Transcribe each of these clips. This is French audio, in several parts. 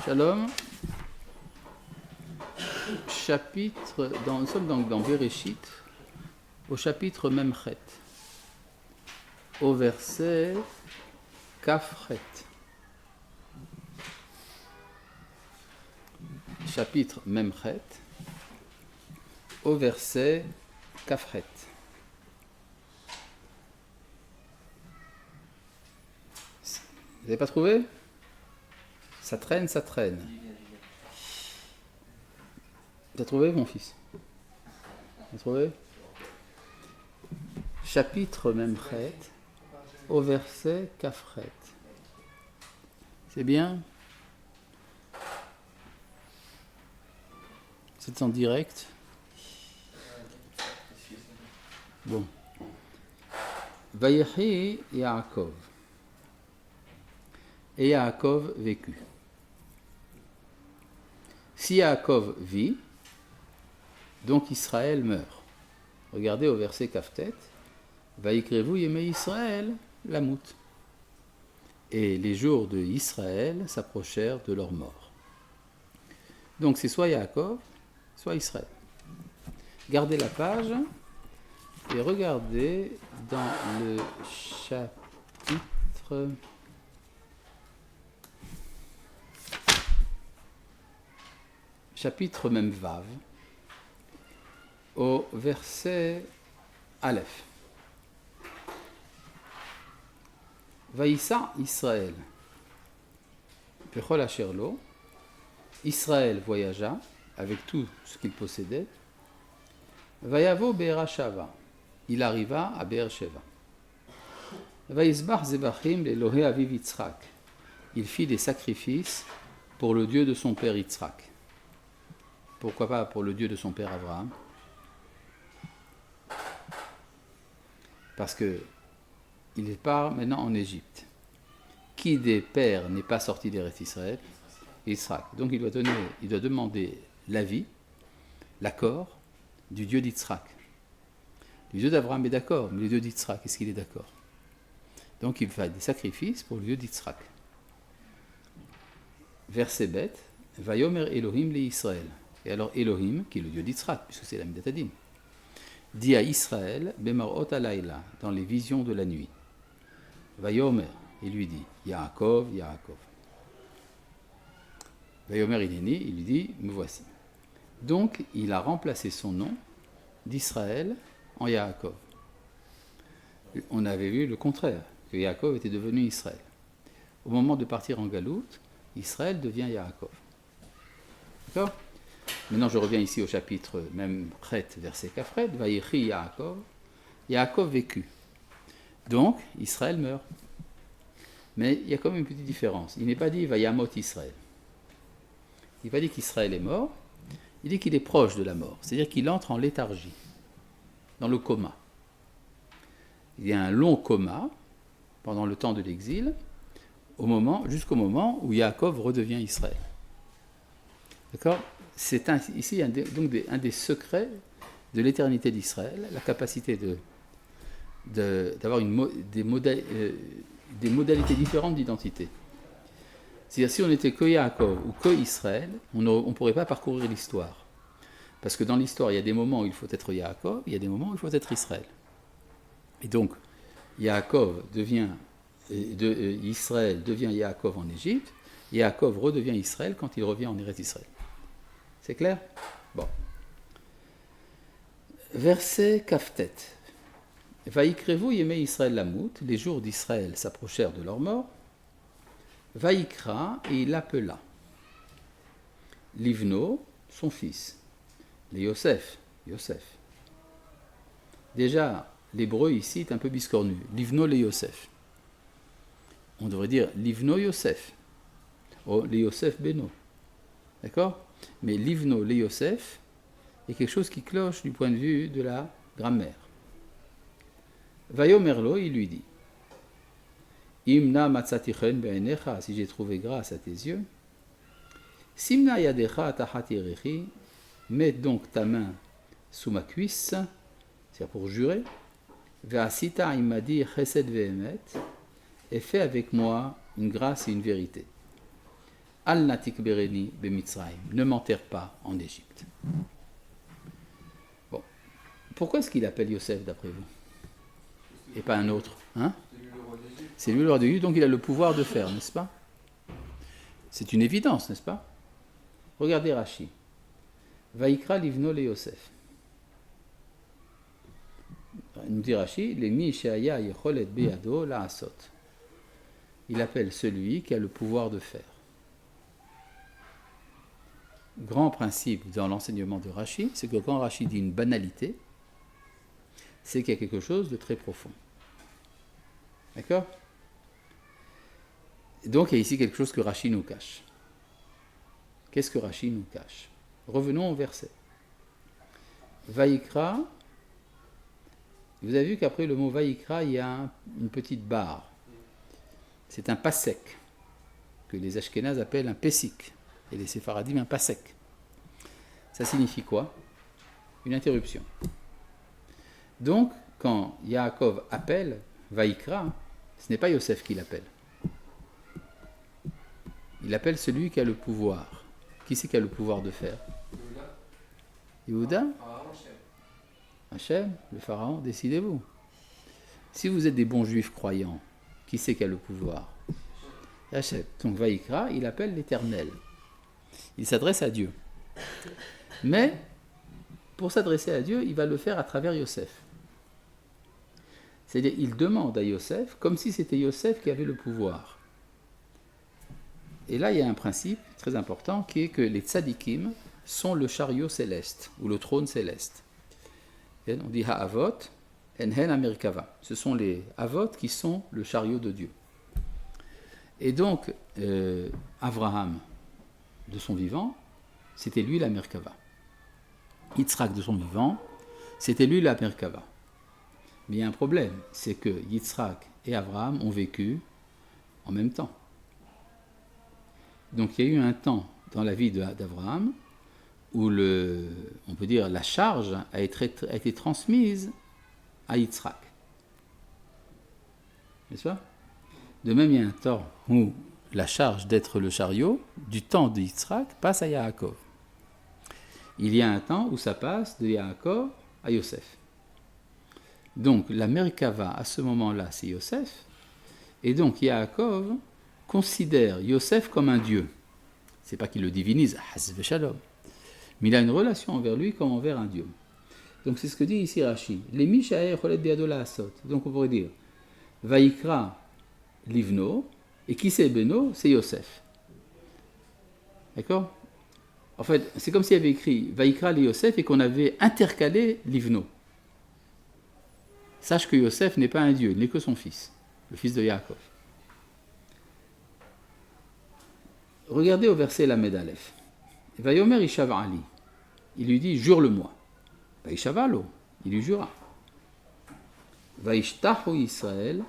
Shalom. Nous sommes donc dans Bereshit, au chapitre Memchet, au verset Kafret. Chapitre Memchet, au verset Kafret. Vous n'avez pas trouvé ? Ça traîne, ça traîne. T'as trouvé, mon fils ? T'as trouvé ? Chapitre Memchet, au verset Kafret. C'est bien ? C'est en direct ? Bon. Vayechi Yaakov. Et Yaakov vécut. Si Yaakov vit, donc Israël meurt. Regardez au verset Kaftet. Vayikrevu Yemei Israël Lamut. Et les jours de Israël s'approchèrent de leur mort. Donc c'est soit Yaakov, soit Israël. Gardez la page et regardez dans le chapitre même Vav, au verset Aleph. Vaïssa Israël. Pechol Asherlo. Israël voyagea avec tout ce qu'il possédait. Vayavo Be'erashava. Il arriva à Be'ersheva. Vaïsbach Zebachim l'Elohé Aviv Yitzhak. Il fit des sacrifices pour le Dieu de son père Yitzhak. Pourquoi pas pour le Dieu de son père Abraham ? Parce que il part maintenant en Égypte. Qui des pères n'est pas sorti d'Eretz Israël ? Yitzhak. Donc il doit demander l'avis, l'accord du Dieu d'Yitzhak. Le Dieu d'Abraham est d'accord, mais le Dieu d'Yitzhak, est-ce qu'il est d'accord ? Donc il fait des sacrifices pour le Dieu d'Yitzhak. Verset bête, Vayomer Elohim le Israël. Et alors Elohim, qui est le Dieu d'Yitzhak, puisque c'est la Midat-Hadin, dit à Israël, Bemarot alayla, dans les visions de la nuit. Vayomer, il lui dit, Yaakov, Yaakov. Vayomer Ineni, il lui dit, me voici. Donc il a remplacé son nom d'Israël en Yaakov. On avait vu le contraire, que Yaakov était devenu Israël. Au moment de partir en Galout, Israël devient Yaakov. D'accord ? Maintenant, je reviens ici au chapitre même Chet, verset Kafret. Vayechi Yaakov. Yaakov vécut. Donc, Israël meurt. Mais il y a quand même une petite différence. Il n'est pas dit Vayamot Israël. Il n'est pas dit qu'Israël est mort. Il dit qu'il est proche de la mort. C'est-à-dire qu'il entre en léthargie, dans le coma. Il y a un long coma pendant le temps de l'exil, jusqu'au moment où Yaakov redevient Israël. D'accord ? C'est ici un des secrets de l'éternité d'Israël, la capacité d'avoir des modalités différentes d'identité. C'est-à-dire, si on était que Yaakov ou que Israël, on ne pourrait pas parcourir l'histoire. Parce que dans l'histoire, il y a des moments où il faut être Yaakov, il y a des moments où il faut être Israël. Et donc, Israël devient Yaakov en Égypte, Yaakov redevient Israël quand il revient en Eretz Israël. C'est clair ? Bon. Verset Kaftet. Vaïkrevu Yemei Israël Lamut, les jours d'Israël s'approchèrent de leur mort. Vaïkra, et il appela Livno, son fils, les Yosef. Déjà, l'hébreu ici est un peu biscornu. Livno les Yosef. On devrait dire Livno Yosef. Oh, les Yosef Beno. D'accord ? Mais Livno les Yosef est quelque chose qui cloche du point de vue de la grammaire. Vayomerlo, il lui dit, Imna matzatichen be'enecha, si j'ai trouvé grâce à tes yeux, Simna yadecha tachat yerechi, mets donc ta main sous ma cuisse, c'est-à-dire pour jurer, Ve'asita imadi chesed ve'emet, et fais avec moi une grâce et une vérité. Al natik bereni bemitzraim. Ne m'enterre pas en Égypte. Bon. Pourquoi est-ce qu'il appelle Yosef d'après vous? Et pas un autre, hein? C'est lui le roi d'Égypte, donc il a le pouvoir de faire, n'est-ce pas? C'est une évidence, n'est-ce pas? Regardez Rashi. Vaikra livno le Yosef. Nous dit Rashi, les mi sheaya yecholet beado la asot. Il appelle celui qui a le pouvoir de faire. Grand principe dans l'enseignement de Rashi, c'est que quand Rashi dit une banalité, c'est qu'il y a quelque chose de très profond. D'accord? Donc il y a ici quelque chose que Rashi nous cache. Qu'est-ce que Rashi nous cache? Revenons au verset. Vaikra, vous avez vu qu'après le mot Vaikra, il y a une petite barre. C'est un pasek, que les Ashkénazes appellent un pessik, et les Séfaradim un pasek. Ça signifie quoi? Une interruption. Donc, quand Yaakov appelle Vaikra, ce n'est pas Yosef qui l'appelle. Il appelle celui qui a le pouvoir. Qui c'est qui a le pouvoir de faire? Yehuda? Hachem, le pharaon, décidez-vous. Si vous êtes des bons juifs croyants, qui c'est qui a le pouvoir? Hachem. Donc Vaikra, il appelle l'Éternel. Il s'adresse à Dieu. Mais, pour s'adresser à Dieu, il va le faire à travers Yosef. C'est-à-dire, il demande à Yosef, comme si c'était Yosef qui avait le pouvoir. Et là, il y a un principe très important qui est que les tzadikim sont le chariot céleste, ou le trône céleste. Et on dit ha'avot, enhen amerikava. Ce sont les avot qui sont le chariot de Dieu. Et donc, Abraham, de son vivant, c'était lui la Merkava. Yitzhak, de son vivant, c'était lui la Merkava. Mais il y a un problème, c'est que Yitzhak et Abraham ont vécu en même temps. Donc il y a eu un temps dans la vie d'Abraham où on peut dire la charge a été transmise à Yitzhak. N'est-ce pas? De même, il y a un temps où la charge d'être le chariot du temps de Yitzhak passe à Yaakov. Il y a un temps où ça passe de Yaakov à Yosef. Donc la Merkava à ce moment-là, c'est Yosef, et donc Yaakov considère Yosef comme un dieu. C'est pas qu'il le divinise, hasve shalom, mais il a une relation envers lui comme envers un dieu. Donc c'est ce que dit ici Rashi. Les mishaer cholet beadola asot. Donc on pourrait dire Vaikra livno, et qui c'est Beno? C'est Yosef. D'accord? En fait, c'est comme s'il y avait écrit Vaikra li Yosef et qu'on avait intercalé livno. Sache que Yosef n'est pas un dieu, il n'est que son fils, le fils de Yaakov. Regardez au verset Lamed Aleph. Vayomer Ishav Ali. Il lui dit, jure-le-moi. Vaishavalo, il lui jura. Vaishtahu Israël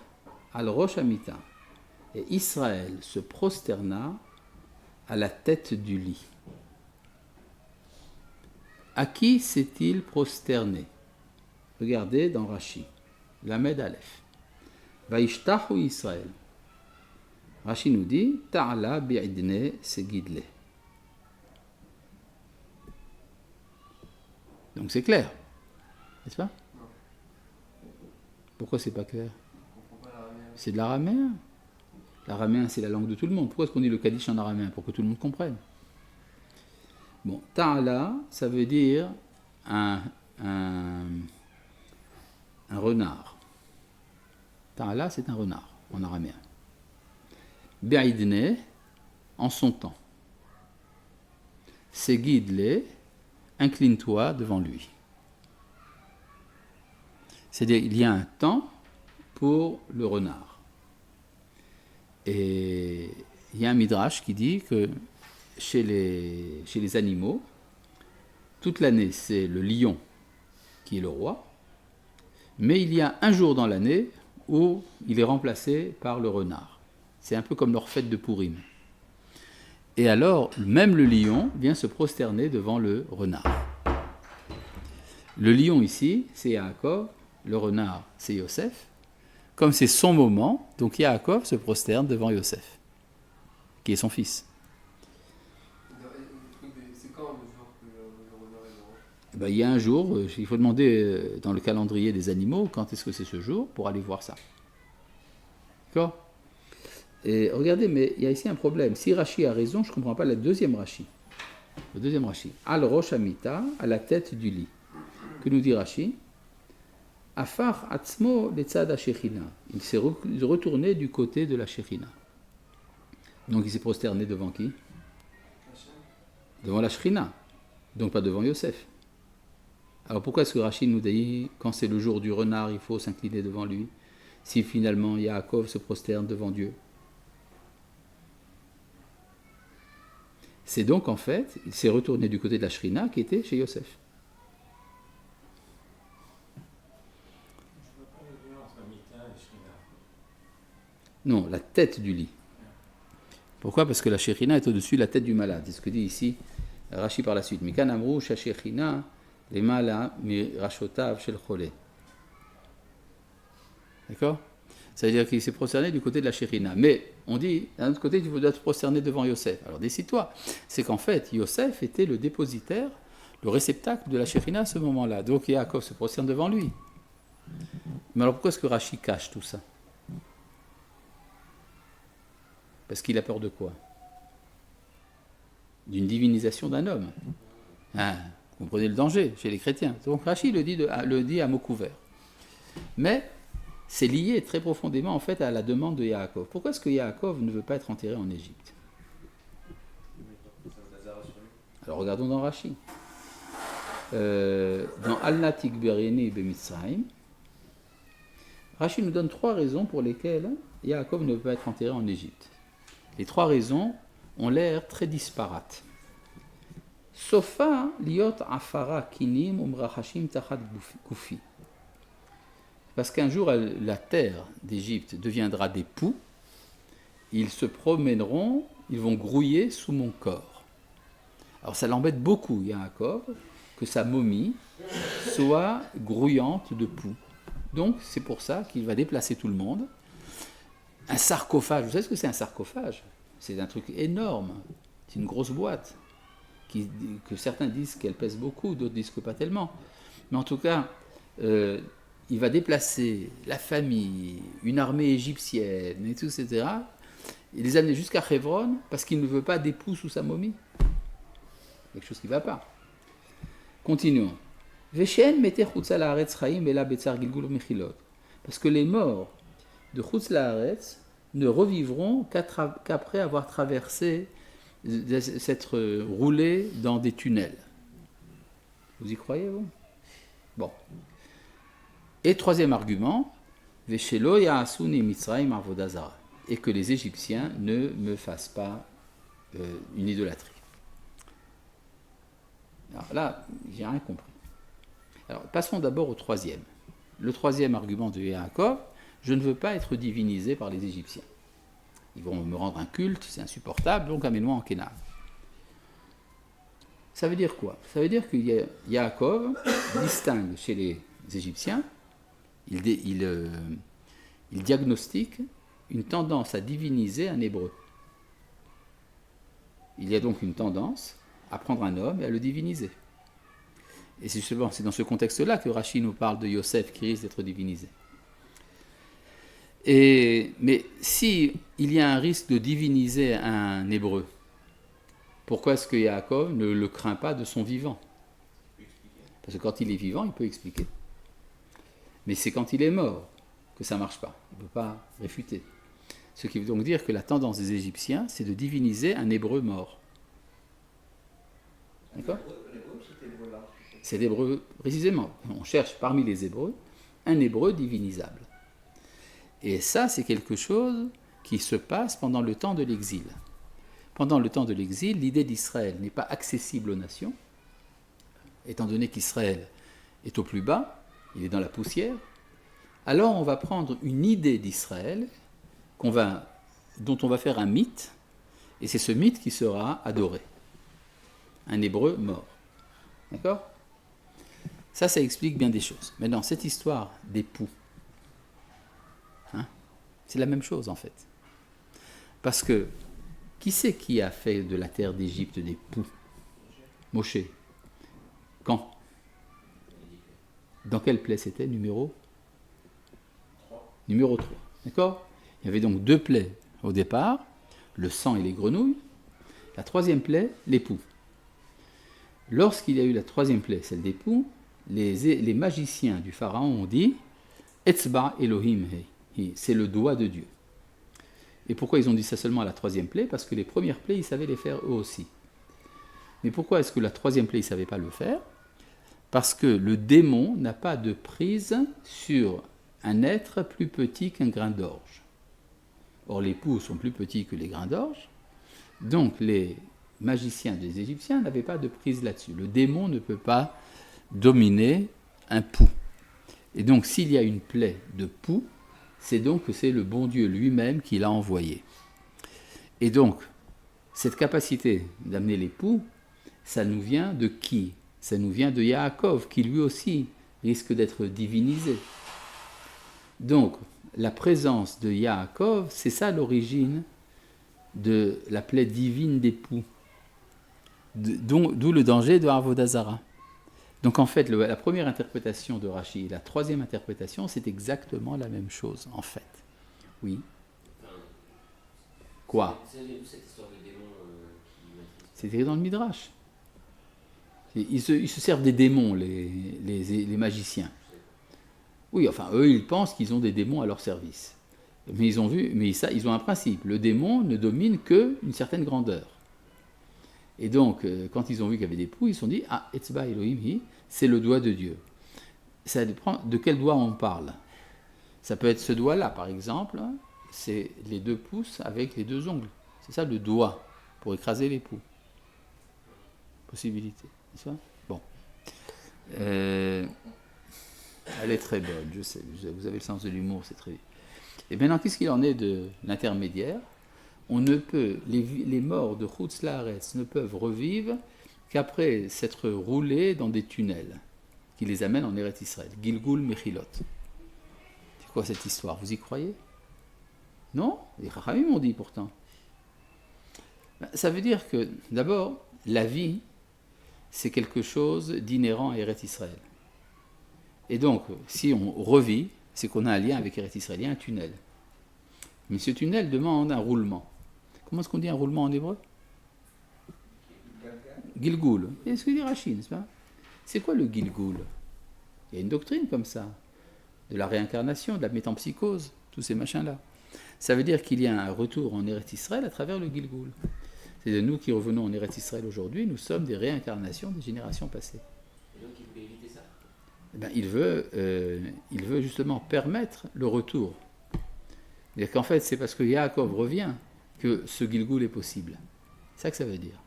al Rosh Amita. Et Israël se prosterna à la tête du lit. À qui s'est-il prosterné? Regardez dans Rashi. Lamed Aleph. Vaishtahu Israël. Rashi nous dit Ta'ala bi'idne segidle. Donc c'est clair, n'est-ce pas? Pourquoi c'est pas clair? C'est de l'araméen. L'araméen, c'est la langue de tout le monde. Pourquoi est-ce qu'on dit le Kaddish en araméen? Pour que tout le monde comprenne. Bon, Ta'ala, ça veut dire un renard. Ta'ala, c'est un renard en araméen. Be'idne, en son temps. Segidle, incline-toi devant lui. C'est-à-dire, il y a un temps pour le renard. Et il y a un midrash qui dit que chez les animaux, toute l'année, c'est le lion qui est le roi, mais il y a un jour dans l'année où il est remplacé par le renard. C'est un peu comme leur fête de Pourim. Et alors, même le lion vient se prosterner devant le renard. Le lion ici, c'est Yaakov, le renard, c'est Yosef. Comme c'est son moment, donc Yaakov se prosterne devant Yosef, qui est son fils. Ben, il y a un jour, il faut demander dans le calendrier des animaux quand est-ce que c'est ce jour pour aller voir ça. D'accord? Et regardez, mais il y a ici un problème. Si Rashi a raison, je ne comprends pas la deuxième Rashi. Le deuxième Rashi. Al Rosh Amita, à la tête du lit. Que nous dit Rashi? Afar Atzmo Letzad Shechina. Il s'est retourné du côté de la Shechina. Donc il s'est prosterné devant qui? Devant la Shechina. Donc pas devant Yosef. Alors pourquoi est-ce que Rashi nous dit, quand c'est le jour du renard, il faut s'incliner devant lui, si finalement Yaakov se prosterne devant Dieu? C'est donc en fait, il s'est retourné du côté de la Shrina qui était chez Yosef. Je ne vois pas la différence entre Mita et Shrina. Non, la tête du lit. Pourquoi? Parce que la Shrina est au-dessus de la tête du malade. C'est ce que dit ici Rashi par la suite. Mikan amrou shashechina lemala mirashotav shel chole. D'accord? Ça veut dire qu'il s'est prosterné du côté de la Shrina. Mais on dit, d'un autre côté, il doit se prosterner devant Yosef. Alors décide-toi. C'est qu'en fait, Yosef était le dépositaire, le réceptacle de la Shrina à ce moment-là. Donc Yaakov se prosterne devant lui. Mais alors pourquoi est-ce que Rashi cache tout ça? Parce qu'il a peur de quoi? D'une divinisation d'un homme. Ah, vous comprenez le danger chez les chrétiens. Donc Rashi le dit à mot couvert. Mais c'est lié très profondément en fait à la demande de Yaakov. Pourquoi est-ce que Yaakov ne veut pas être enterré en Égypte? Alors regardons dans Rashi. Dans Al-Natik Berini Bemitzrayim, Rashi nous donne 3 raisons pour lesquelles Yaakov ne veut pas être enterré en Égypte. Les 3 raisons ont l'air très disparates. Sofa liot afara kinim umrachashim tachat kufi. Parce qu'un jour, la terre d'Égypte deviendra des poux, ils se promèneront, ils vont grouiller sous mon corps. Alors ça l'embête beaucoup, Yaakov, que sa momie soit grouillante de poux. Donc c'est pour ça qu'il va déplacer tout le monde. Un sarcophage, vous savez ce que c'est un sarcophage? C'est un truc énorme, c'est une grosse boîte, que certains disent qu'elle pèse beaucoup, d'autres disent que pas tellement. Mais en tout cas, il va déplacer la famille, une armée égyptienne, et tout, etc., et les amener jusqu'à Hebron parce qu'il ne veut pas d'époux sous sa momie. Quelque chose qui ne va pas. Continuons. Parce que les morts de Chutz Laaretz ne revivront qu'après avoir traversé, s'être roulés dans des tunnels. Vous y croyez, vous? Bon. Et 3e argument, Veshelo Yaasuni Mitzrayim Arvodazara, et que les Égyptiens ne me fassent pas une idolâtrie. Alors là, j'ai rien compris. Alors passons d'abord au 3e. Le 3e argument de Yaakov, je ne veux pas être divinisé par les Égyptiens. Ils vont me rendre un culte, c'est insupportable, donc amène-moi en Kénan. Ça veut dire quoi? Ça veut dire que Yaakov distingue chez les Égyptiens, il diagnostique une tendance à diviniser un hébreu. Il y a donc une tendance à prendre un homme et à le diviniser. Et c'est dans ce contexte-là que Rashi nous parle de Yosef qui risque d'être divinisé. Mais si il y a un risque de diviniser un hébreu, pourquoi est-ce que Yaakov ne le craint pas de son vivant? Parce que quand il est vivant, il peut expliquer. Mais c'est quand il est mort que ça ne marche pas. Il ne peut pas réfuter. Ce qui veut donc dire que la tendance des Égyptiens, c'est de diviniser un hébreu mort. D'accord? C'est l'hébreu, précisément. On cherche parmi les hébreux un hébreu divinisable. Et ça, c'est quelque chose qui se passe pendant le temps de l'exil. Pendant le temps de l'exil, l'idée d'Israël n'est pas accessible aux nations, étant donné qu'Israël est au plus bas, il est dans la poussière. Alors on va prendre une idée d'Israël dont on va faire un mythe, et c'est ce mythe qui sera adoré. Un hébreu mort. D'accord? Ça explique bien des choses. Maintenant, cette histoire des poux, c'est la même chose en fait. Parce que, qui c'est qui a fait de la terre d'Égypte des poux? Moshe. Quand? Dans quelle plaie c'était? Numéro 3. D'accord? Il y avait donc 2 plaies au départ, le sang et les grenouilles. La 3e plaie, les poux. Lorsqu'il y a eu la 3e plaie, celle des poux, les magiciens du pharaon ont dit Etzba Elohim Hei, c'est le doigt de Dieu. Et pourquoi ils ont dit ça seulement à la 3e plaie? Parce que les premières plaies, ils savaient les faire eux aussi. Mais pourquoi est-ce que la 3e plaie, ils ne savaient pas le faire? Parce que le démon n'a pas de prise sur un être plus petit qu'un grain d'orge. Or, les poux sont plus petits que les grains d'orge. Donc, les magiciens des Égyptiens n'avaient pas de prise là-dessus. Le démon ne peut pas dominer un poux. Et donc, s'il y a une plaie de poux, c'est donc que c'est le bon Dieu lui-même qui l'a envoyé. Et donc, cette capacité d'amener les poux, ça nous vient de qui? Ça nous vient de Yaakov, qui lui aussi risque d'être divinisé. Donc, la présence de Yaakov, c'est ça l'origine de la plaie divine des poux. D'où le danger de Avodah-Zara. Donc en fait, la première interprétation de Rashi et la 3e interprétation, c'est exactement la même chose, en fait. Oui. Quoi? C'est cette histoire de démon qui maîtrise. C'est écrit dans le Midrash. Ils se servent des démons, les magiciens. Oui, enfin, eux, ils pensent qu'ils ont des démons à leur service. Mais ils ont un principe. Le démon ne domine qu'une certaine grandeur. Et donc, quand ils ont vu qu'il y avait des poux, ils se sont dit, ah, Etzba Elohim, c'est le doigt de Dieu. Ça dépend de quel doigt on parle. Ça peut être ce doigt-là, par exemple, c'est les 2 pouces avec les 2 ongles. C'est ça le doigt, pour écraser les poux. Possibilité, n'est-ce pas? Bon. Elle est très bonne, je sais. Vous avez le sens de l'humour, c'est très vite. Et maintenant, qu'est-ce qu'il en est de l'intermédiaire? On ne peut, les morts de Chutz Laaretz ne peuvent revivre qu'après s'être roulés dans des tunnels qui les amènent en Eretz Israël. Gilgul Mechilot. C'est quoi cette histoire? Vous y croyez? Non? Les Chachamim m'ont dit pourtant. Ça veut dire que, d'abord, la vie, c'est quelque chose d'inhérent à Eretz Israël. Et donc, si on revit, c'est qu'on a un lien avec Eretz Israël, il y a un tunnel. Mais ce tunnel demande un roulement. Comment est-ce qu'on dit un roulement en hébreu? Gilgul. C'est ce que dit Rashi, n'est-ce pas? C'est quoi le Gilgul? Il y a une doctrine comme ça, de la réincarnation, de la métempsychose, tous ces machins-là. Ça veut dire qu'il y a un retour en Eretz Israël à travers le Gilgul. C'est-à-dire nous qui revenons en Eretz Israël aujourd'hui, nous sommes des réincarnations des générations passées. Et donc il voulait éviter ça? Il veut justement permettre le retour. C'est-à-dire qu'en fait, c'est parce que Yaakov revient que ce Gilgul est possible. C'est ça que ça veut dire.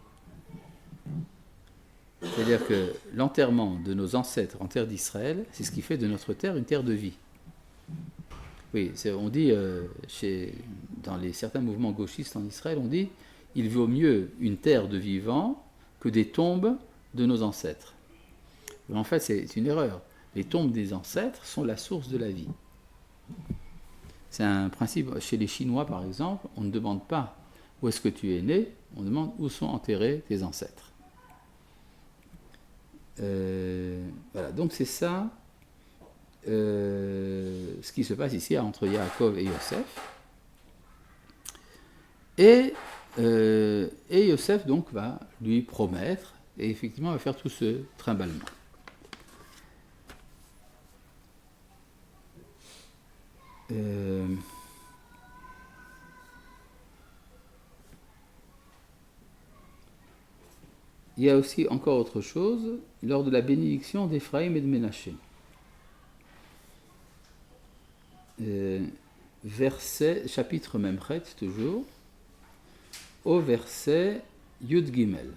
C'est-à-dire que l'enterrement de nos ancêtres en terre d'Israël, c'est ce qui fait de notre terre une terre de vie. Oui, on dit, dans certains mouvements gauchistes en Israël, on dit il vaut mieux une terre de vivants que des tombes de nos ancêtres. Mais en fait, c'est une erreur. Les tombes des ancêtres sont la source de la vie. C'est un principe, chez les Chinois par exemple, on ne demande pas où est-ce que tu es né, on demande où sont enterrés tes ancêtres. Voilà, donc c'est ça ce qui se passe ici entre Yaakov et Yosef. Et Yosef donc va lui promettre, et effectivement va faire tout ce trimballement. Il y a aussi encore autre chose lors de la bénédiction d'Éphraïm et de Ménaché. Verset, chapitre Memchet, toujours, au verset Yud Gimel.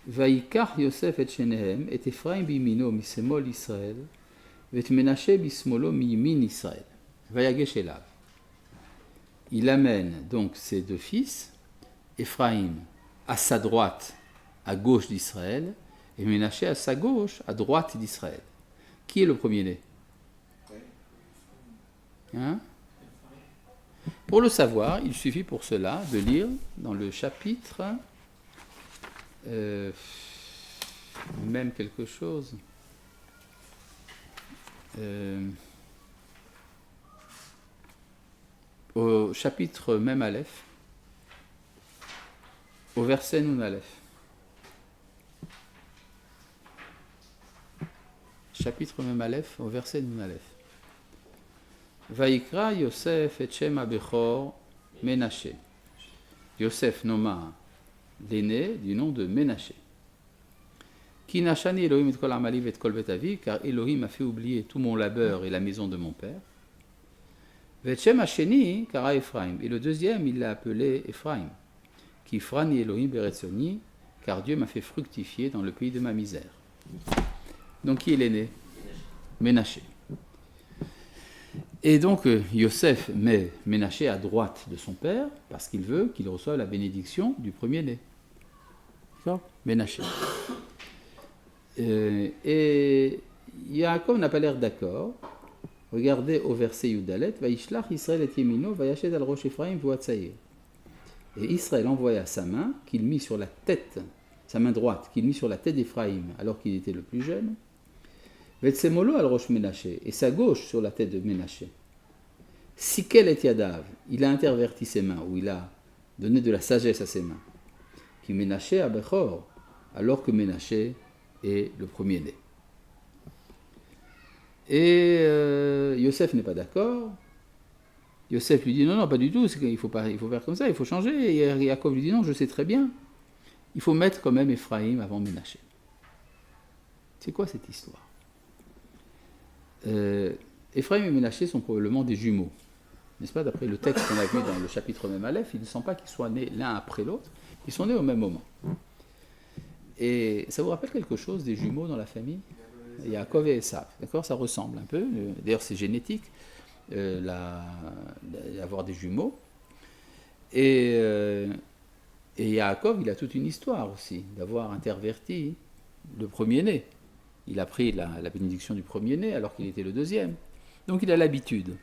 Vaikach Yosef et Shenehem et Ephraim bimino misemol Israël et Ménaché bismolo mimin Israël. Vayagesh elav. Il amène donc ses 2 fils, Ephraim à sa droite, à gauche d'Israël, et Ménaché à sa gauche, à droite d'Israël. Qui est le premier-né? Hein? Pour le savoir, il suffit pour cela de lire dans le chapitre même quelque chose. Au chapitre même Aleph, au verset Nun Aleph. Chapitre même Aleph, au verset Nun Aleph. Vaïkra Yosef et Shem Abechor Ménaché. Yosef nomma l'aîné du nom de Ménaché. Ki nachani Elohim et kol amali et kol betavi, car Elohim a fait oublier tout mon labeur et la maison de mon père. Vechem Hasheni kara Ephraim. Et le deuxième, il l'a appelé Ephraim. Ki frani Elohim beretzoni, car Dieu m'a fait fructifier dans le pays de ma misère. Donc qui est l'aîné? Ménaché. Et donc Yosef met Ménaché à droite de son père parce qu'il veut qu'il reçoive la bénédiction du premier-né. D'accord? Ménaché. Et Yaakov n'a pas l'air d'accord. Regardez au verset Yudalet, Vaishlach Israël et Yemino, Vayashed al Rosh Ephraim Voatsaïr. Et Israël envoya sa main, qu'il mit sur la tête, sa main droite, qu'il mit sur la tête d'Ephraïm alors qu'il était le plus jeune. Vetsemolo al Rosh Ménaché, et sa gauche sur la tête de Ménaché. Sikel et Yadav, il a interverti ses mains, ou il a donné de la sagesse à ses mains. Qui Ménaché à Bechor, alors que Ménaché est le premier-né. Et Yosef n'est pas d'accord. Yosef lui dit non, pas du tout, il faut faire comme ça, il faut changer. Et Yaakov lui dit non, je sais très bien. Il faut mettre quand même Ephraïm avant Ménaché. C'est quoi cette histoire? Ephraïm et Ménaché sont probablement des jumeaux. N'est-ce pas? D'après le texte qu'on a vu dans le chapitre même Aleph, il ne semble pas qu'ils soient nés l'un après l'autre, ils sont nés au même moment. Et ça vous rappelle quelque chose des jumeaux dans la famille? Yaakov et Esav, d'accord? Ça ressemble un peu, d'ailleurs c'est génétique, d'avoir des jumeaux. Et Yaakov, il a toute une histoire aussi, d'avoir interverti le premier-né. Il a pris la bénédiction du premier-né alors qu'il était le deuxième. Donc il a l'habitude.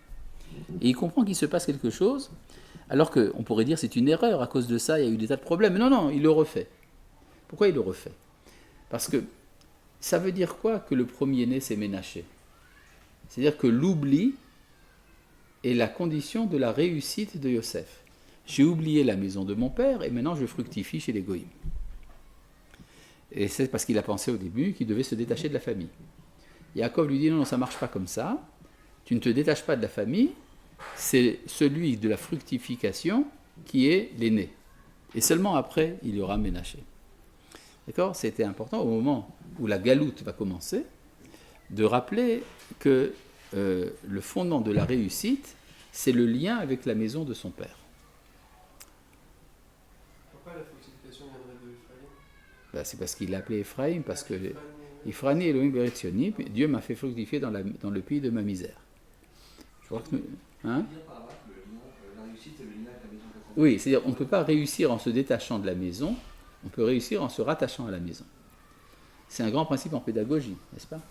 Et il comprend qu'il se passe quelque chose, alors qu'on pourrait dire c'est une erreur, à cause de ça il y a eu des tas de problèmes. Mais non, il le refait. Pourquoi il le refait? Parce que ça veut dire quoi que le premier-né s'est Ménaché? C'est-à-dire que l'oubli est la condition de la réussite de Yosef. J'ai oublié la maison de mon père et maintenant je fructifie chez les Goïm. Et c'est parce qu'il a pensé au début qu'il devait se détacher de la famille. Yaakov lui dit non, ça ne marche pas comme ça. Tu ne te détaches pas de la famille, c'est celui de la fructification qui est l'aîné. Et seulement après, il y aura Ménaché. D'accord? C'était important au moment où la galoute va commencer de rappeler que le fondement de la réussite, c'est le lien avec la maison de son père. Pourquoi la fructification viendrait de Ephraïm? C'est parce qu'il l'appelait Ephraïm, parce que Ifrani Elohim Beretzioni, Dieu m'a fait fructifier dans le pays de ma misère. Je crois que oui, c'est-à-dire on ne peut pas réussir en se détachant de la maison, on peut réussir en se rattachant à la maison. C'est un grand principe en pédagogie, n'est-ce pas?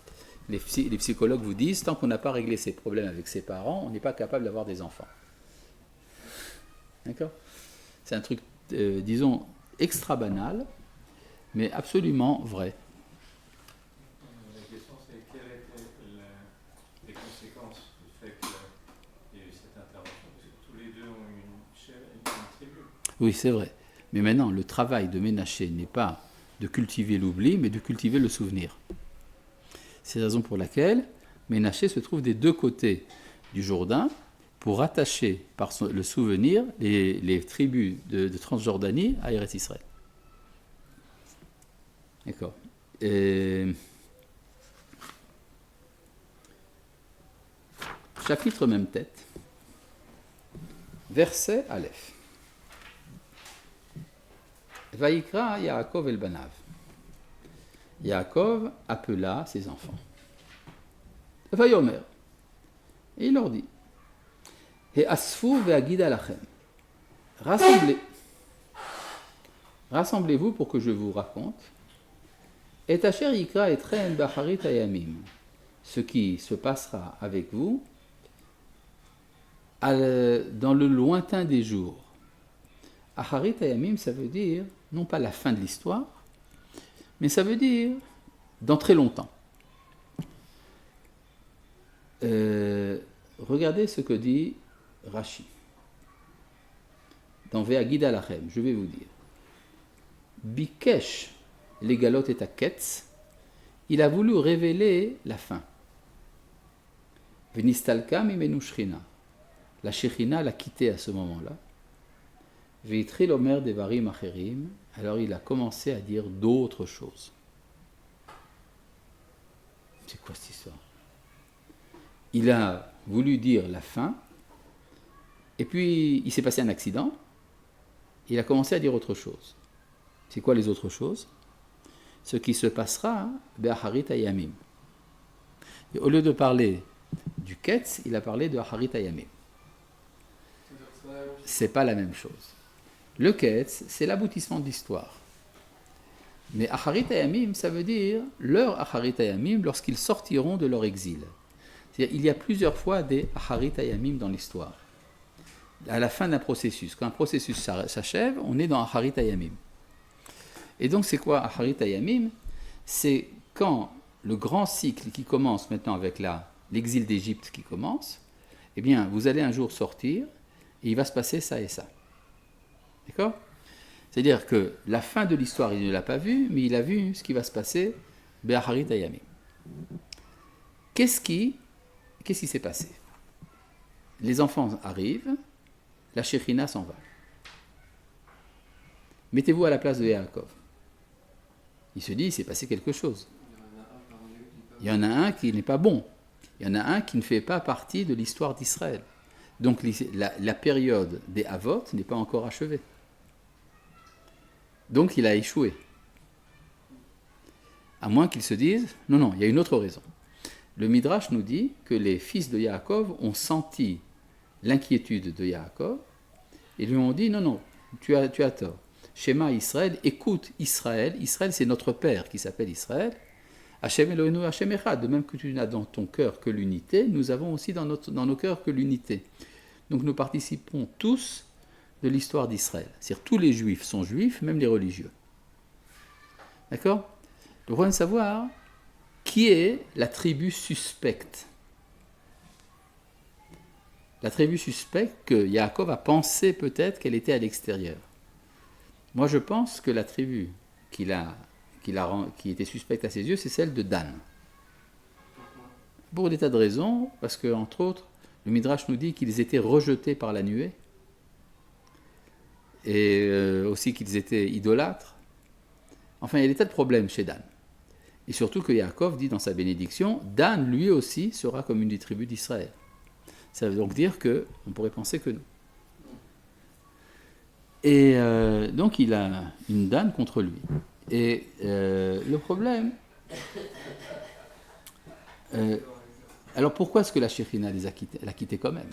Les psychologues vous disent, tant qu'on n'a pas réglé ses problèmes avec ses parents, on n'est pas capable d'avoir des enfants. D'accord? C'est un truc, disons, extra banal, mais absolument vrai. La question c'est quelles étaient les conséquences du fait qu'il y ait eu cette intervention, parce que tous les deux ont une chaîne et une tribu. Oui, c'est vrai. Mais maintenant, le travail de Ménaché n'est pas de cultiver l'oubli, mais de cultiver le souvenir. C'est la raison pour laquelle Ménaché se trouve des deux côtés du Jourdain pour rattacher par le souvenir les tribus de Transjordanie à Eretz Israël. D'accord. Chapitre même tête. Verset Aleph. Vaïkra Yaakov el Banav. Yaakov appela ses enfants. Vayomer. Et il leur dit He asfu ve'agid alachem. Rassemblez-vous pour que je vous raconte. Et asher yikra etren bacharit hayamim. Ce qui se passera avec vous dans le lointain des jours. Acharit hayamim, ça veut dire non pas la fin de l'histoire, mais ça veut dire dans très longtemps. Regardez ce que dit Rashi. Dans Ve'agid alachem, je vais vous dire. Bikesh legalot et aketz, il a voulu révéler la fin. Venistalka mimenu shrina. La Shekhinah l'a quitté à ce moment-là. Veitril omer devarim acherim. Alors il a commencé à dire d'autres choses. C'est quoi cette histoire? Il a voulu dire la fin, et puis il s'est passé un accident, il a commencé à dire autre chose. C'est quoi les autres choses? Ce qui se passera be'acharit hayamim. Et au lieu de parler du Ketz, il a parlé de Acharit hayamim. C'est pas la même chose. Le Ketz, c'est l'aboutissement de l'histoire. Mais Acharit hayamim, ça veut dire leur Acharit hayamim lorsqu'ils sortiront de leur exil. C'est-à-dire, il y a plusieurs fois des Acharit hayamim dans l'histoire. À la fin d'un processus, quand un processus s'achève, on est dans Acharit hayamim. Et donc, c'est quoi Acharit hayamim? C'est quand le grand cycle qui commence maintenant avec l'exil d'Égypte qui commence, eh bien, vous allez un jour sortir et il va se passer ça et ça. D'accord? C'est-à-dire que la fin de l'histoire, il ne l'a pas vue, mais il a vu ce qui va se passer be'acharit hayamim. Qu'est-ce qui s'est passé? Les enfants arrivent, la Shekhinah s'en va. Mettez-vous à la place de Yaakov. Il se dit, il s'est passé quelque chose. Il y en a un qui n'est pas bon. Il y en a un qui ne fait pas partie de l'histoire d'Israël. Donc la période des Havot n'est pas encore achevée. Donc il a échoué. À moins qu'ils se disent, non, il y a une autre raison. Le Midrash nous dit que les fils de Yaakov ont senti l'inquiétude de Yaakov et lui ont dit, non, tu as tort. Shema Israël, écoute Israël. Israël, c'est notre père qui s'appelle Israël. Hashem Eloheinu Hashem Echad. De même que tu n'as dans ton cœur que l'unité, nous avons aussi dans nos cœurs que l'unité. Donc nous participons tous de l'histoire d'Israël. C'est-à-dire tous les juifs sont juifs, même les religieux. D'accord? Le problème de savoir qui est la tribu suspecte. La tribu suspecte que Yaakov a pensé peut-être qu'elle était à l'extérieur. Moi, je pense que la tribu qui était suspecte à ses yeux, c'est celle de Dan. Pour des tas de raisons, parce que, entre autres, le Midrash nous dit qu'ils étaient rejetés par la nuée, et aussi qu'ils étaient idolâtres. Enfin, il y a des tas de problèmes chez Dan. Et surtout que Yaakov dit dans sa bénédiction, Dan, lui aussi, sera comme une des tribus d'Israël. Ça veut donc dire qu'on pourrait penser que non. Et donc il a une Dan contre lui. Et le problème... alors pourquoi est-ce que la Shekhinah les a quittés? Elle a quitté quand même.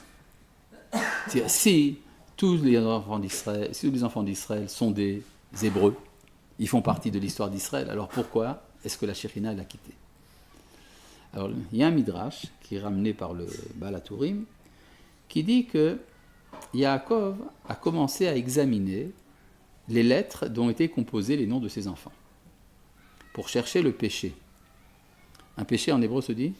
Si tous les enfants d'Israël sont des Hébreux, ils font partie de l'histoire d'Israël, alors pourquoi est-ce que la Shekhinah l'a quitté? Alors il y a un Midrash qui est ramené par le Baal HaTurim qui dit que Yaakov a commencé à examiner les lettres dont étaient composés les noms de ses enfants pour chercher le péché. Un péché en hébreu se dit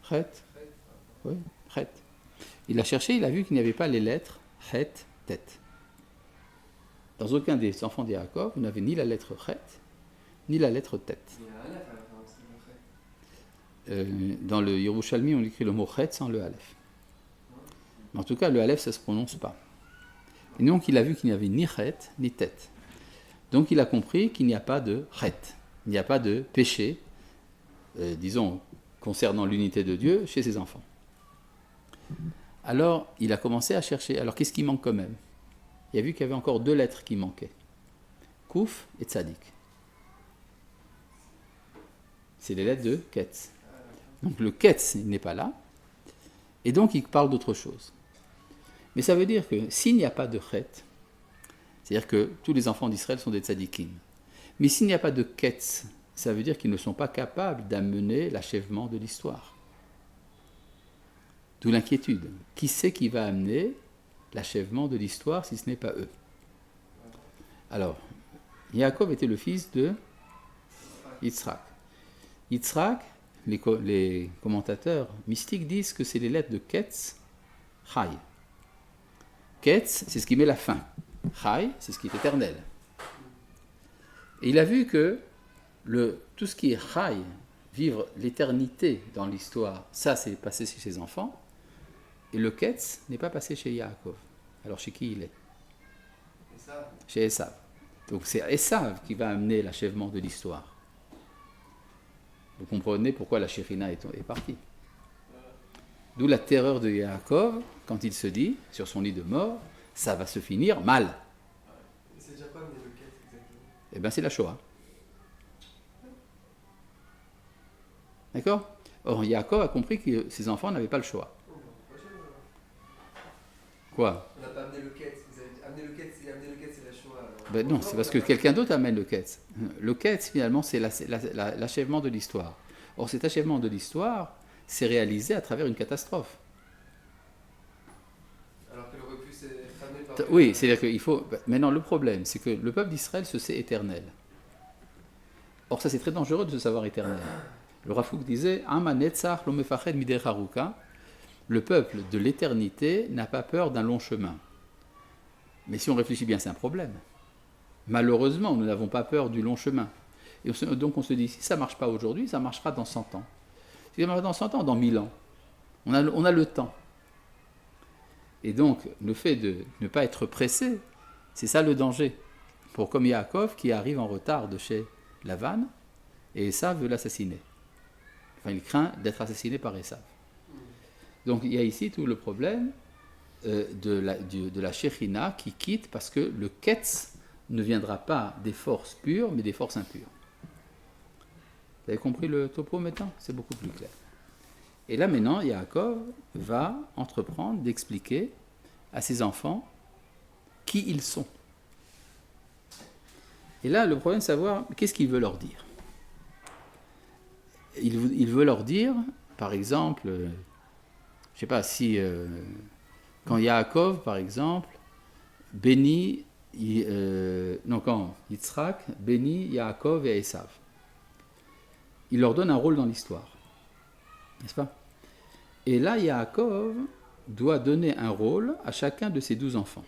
Chet. Oui, Chet. Il a cherché, il a vu qu'il n'y avait pas les lettres Chet, Tet. Dans aucun des enfants de Yaakov, vous n'avez ni la lettre Chet, ni la lettre Tet. Dans le Yerushalmi, on écrit le mot Chet sans le Aleph. Mais en tout cas, le Aleph, ça ne se prononce pas. Et donc, il a vu qu'il n'y avait ni Chet, ni Tet. Donc, il a compris qu'il n'y a pas de Chet, il n'y a pas de péché, disons, concernant l'unité de Dieu chez ses enfants. Alors, il a commencé à chercher. Alors, qu'est-ce qui manque quand même? Il a vu qu'il y avait encore 2 lettres qui manquaient. Kouf et Tzadik. C'est les lettres de Ketz. Donc, le Ketz, il n'est pas là. Et donc, il parle d'autre chose. Mais ça veut dire que s'il n'y a pas de Chet, c'est-à-dire que tous les enfants d'Israël sont des Tzadikim. Mais s'il n'y a pas de Ketz, ça veut dire qu'ils ne sont pas capables d'amener l'achèvement de l'histoire. D'où l'inquiétude. Qui c'est qui va amener l'achèvement de l'histoire si ce n'est pas eux? Alors, Yaakov était le fils de Yitzhak. Yitzhak, les commentateurs mystiques disent que c'est les lettres de Ketz, Chai. Ketz, c'est ce qui met la fin. Chai, c'est ce qui est éternel. Et il a vu que tout ce qui est Chai, vivre l'éternité dans l'histoire, ça c'est passé chez ses enfants, et le Ketz n'est pas passé chez Yaakov. Alors chez qui il est? Chez Esav. Donc c'est Esav qui va amener l'achèvement de l'histoire. Vous comprenez pourquoi la Shérina est partie. D'où la terreur de Yaakov quand il se dit, sur son lit de mort, ça va se finir mal. C'est déjà quoi amener le quête exactement? Eh bien c'est la Shoah. D'accord? Or Yaakov a compris que ses enfants n'avaient pas le choix. Quoi? On n'a pas amené le quête. Vous avez amené le quête, c'est la Shoah. Alors. Ben non, c'est parce que quelqu'un d'autre amène le Ketz. Le Ketz, finalement, c'est l'achèvement de l'histoire. Or, cet achèvement de l'histoire s'est réalisé à travers une catastrophe. Alors que le refus c'est amené par. Oui, c'est-à-dire qu'il faut... Maintenant, le problème, c'est que le peuple d'Israël se sait éternel. Or, ça, c'est très dangereux de se savoir éternel. Le Rafouk disait « Ama netzach lo mefached midei haruka » Le peuple de l'éternité n'a pas peur d'un long chemin. Mais si on réfléchit bien, c'est un problème. Malheureusement, nous n'avons pas peur du long chemin. Et donc on se dit, si ça ne marche pas aujourd'hui, ça marchera dans 100 ans. Si ça marche dans 100 ans, dans 1000 ans. On a le temps. Et donc, le fait de ne pas être pressé, c'est ça le danger. Pour comme Yaakov qui arrive en retard de chez Lavan, et Esav veut l'assassiner. Enfin, il craint d'être assassiné par Esav. Donc il y a ici tout le problème de la Shérina qui quitte parce que le Ketz ne viendra pas des forces pures, mais des forces impures. Vous avez compris le topo maintenant? C'est beaucoup plus clair. Et là maintenant, Yaakov va entreprendre d'expliquer à ses enfants qui ils sont. Et là, le problème, c'est de savoir qu'est-ce qu'il veut leur dire. Il veut leur dire, par exemple, je ne sais pas si, quand Yaakov, par exemple, bénit, quand Yitzhak bénit Yaakov et Esav, il leur donne un rôle dans l'histoire, n'est-ce pas? Et là, Yaakov doit donner un rôle à chacun de ses 12 enfants.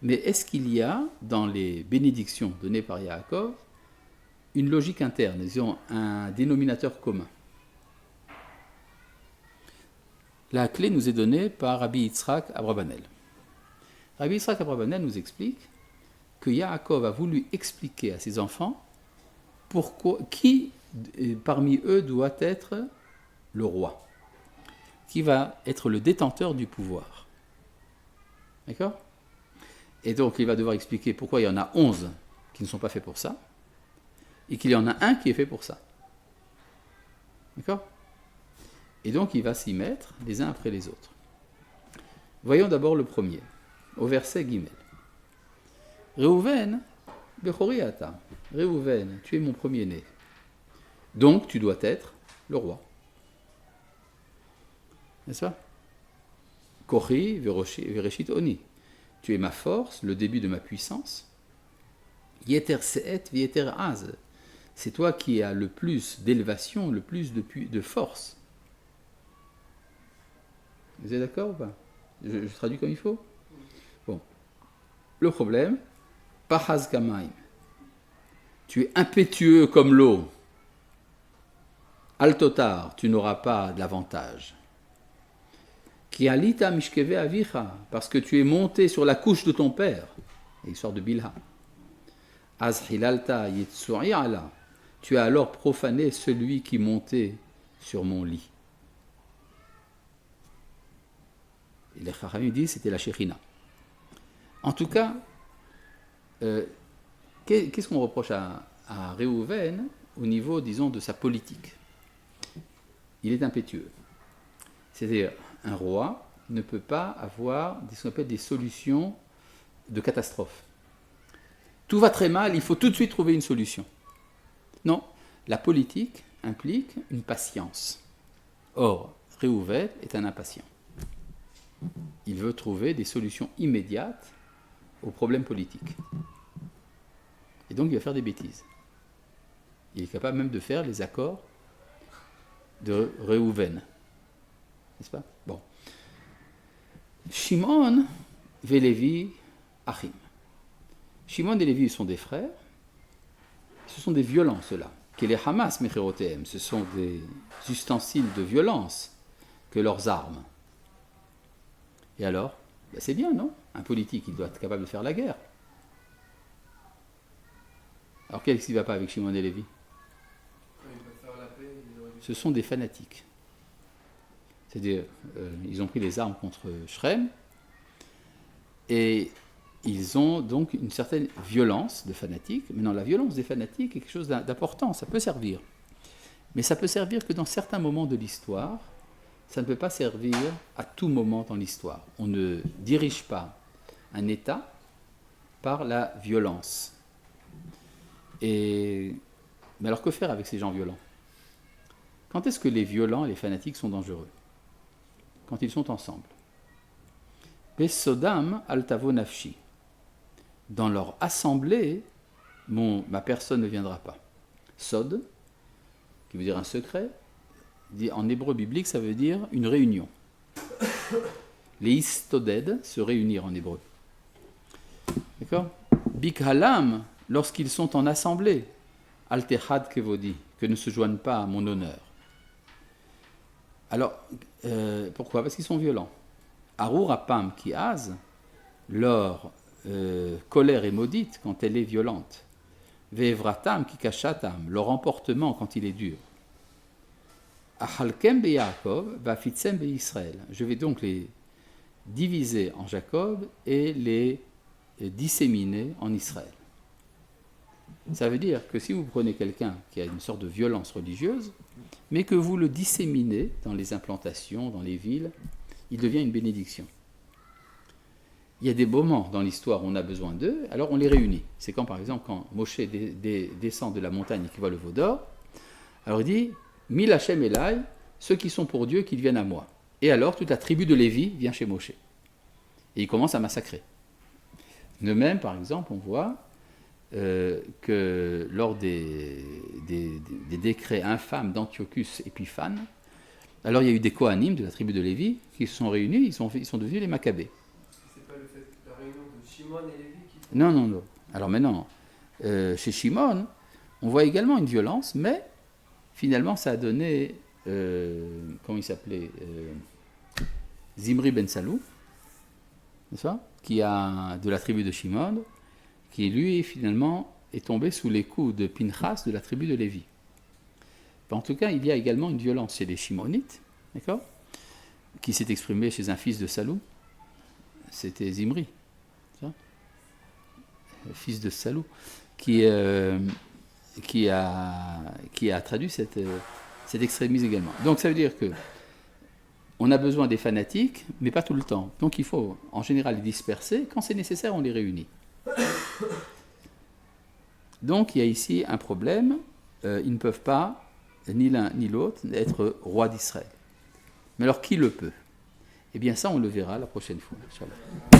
Mais est-ce qu'il y a, dans les bénédictions données par Yaakov, une logique interne, disons, un dénominateur commun? La clé nous est donnée par Rabbi Yitzhak Abrabanel. Rabbi Yitzhak Abrabanel nous explique que Yaakov a voulu expliquer à ses enfants qui parmi eux doit être le roi, qui va être le détenteur du pouvoir. D'accord? Et donc il va devoir expliquer pourquoi il y en a 11 qui ne sont pas faits pour ça, et qu'il y en a un qui est fait pour ça. D'accord? Et donc il va s'y mettre les uns après les autres. Voyons d'abord le premier, au verset Gimel. Réhouven, Bechori ata. Réhouven, tu es mon premier-né. Donc tu dois être le roi. N'est-ce pas? Kochi, Vereshit Oni. Tu es ma force, le début de ma puissance. Yeter Seet, Yeter Az. C'est toi qui as le plus d'élévation, le plus de force. Vous êtes d'accord ou pas? Je traduis comme il faut? Bon. Le problème, Pahaz Kamaim. Tu es impétueux comme l'eau. Altotar, tu n'auras pas d'avantage. Ki alita mishkeve avicha, parce que tu es monté sur la couche de ton père. Et il sort de Bilha. Az hilalta yitsuri ala. Tu as alors profané celui qui montait sur mon lit. Et les Chachamim disent c'était la Shérina. En tout cas, qu'est-ce qu'on reproche à Réhouven au niveau, disons, de sa politique? Il est impétueux. C'est-à-dire, un roi ne peut pas avoir ce qu'on appelle des solutions de catastrophe. Tout va très mal, il faut tout de suite trouver une solution. Non, la politique implique une patience. Or, Réhouven est un impatient. Il veut trouver des solutions immédiates aux problèmes politiques. Et donc il va faire des bêtises. Il est capable même de faire les accords de Réhouven. N'est-ce pas? Bon. Shimon et Lévi Achim. Shimon et Lévi sont des frères. Ce sont des violents, ceux-là. Que les Hamas Mecherotéem, ce sont des ustensiles de violence que leurs armes. Et alors, ben c'est bien, non? Un politique, il doit être capable de faire la guerre. Alors qu'est-ce qui ne va pas avec Shimon et Lévi? Ce sont des fanatiques. C'est-à-dire, ils ont pris les armes contre Shrem, et ils ont donc une certaine violence de fanatiques. Maintenant, la violence des fanatiques est quelque chose d'important, ça peut servir. Mais ça peut servir que dans certains moments de l'histoire, ça ne peut pas servir à tout moment dans l'histoire. On ne dirige pas un État par la violence. Mais alors que faire avec ces gens violents? Quand est-ce que les violents et les fanatiques sont dangereux? Quand ils sont ensemble. Besodam altavo nafshi. Dans leur assemblée, ma personne ne viendra pas. Sod, qui veut dire un secret, en hébreu biblique, ça veut dire une réunion. Les istoded, se réunir en hébreu. D'accord? Bikhalam, lorsqu'ils sont en assemblée, altehad kevodi, que ne se joignent pas à mon honneur. Alors, pourquoi? Parce qu'ils sont violents. Arur apam ki az, leur colère est maudite quand elle est violente. Ve'evratam ki kashatam, leur emportement quand il est dur. Achalkem be Yaakov, vafitzem be Israël. Je vais donc les diviser en Jacob et les disséminer en Israël. Ça veut dire que si vous prenez quelqu'un qui a une sorte de violence religieuse, mais que vous le disséminez dans les implantations, dans les villes, il devient une bénédiction. Il y a des moments dans l'histoire où on a besoin d'eux, alors on les réunit. C'est quand, par exemple, quand Moshe descend de la montagne et qu'il voit le veau d'or, alors il dit « Mil Hashem Elai, ceux qui sont pour Dieu, qu'ils viennent à moi. » Et alors, toute la tribu de Lévi vient chez Moshe. Et il commence à massacrer. De même, par exemple, on voit que lors des décrets infâmes d'Antiochus Épiphane, alors il y a eu des Kohanim de la tribu de Lévi qui se sont réunis, ils sont devenus les Maccabées. C'est pas le fait de la réunion de Shimon et Lévi qui... Non. Alors maintenant, chez Shimon, on voit également une violence, mais finalement ça a donné, comment il s'appelait, Zimri ben Salou, n'est-ce pas, qui a de la tribu de Shimon, qui lui finalement est tombé sous les coups de Pinchas de la tribu de Lévi. En tout cas, il y a également une violence chez les Shimonites, d'accord, qui s'est exprimée chez un fils de Salou, c'était Zimri, ça, fils de Salou, qui a traduit cet extrémisme également. Donc ça veut dire que on a besoin des fanatiques, mais pas tout le temps. Donc il faut en général les disperser. Quand c'est nécessaire, on les réunit. Donc il y a ici un problème. Ils ne peuvent pas, ni l'un ni l'autre, être roi d'Israël. Mais alors qui le peut? Eh bien ça, on le verra la prochaine fois. Inch'Allah.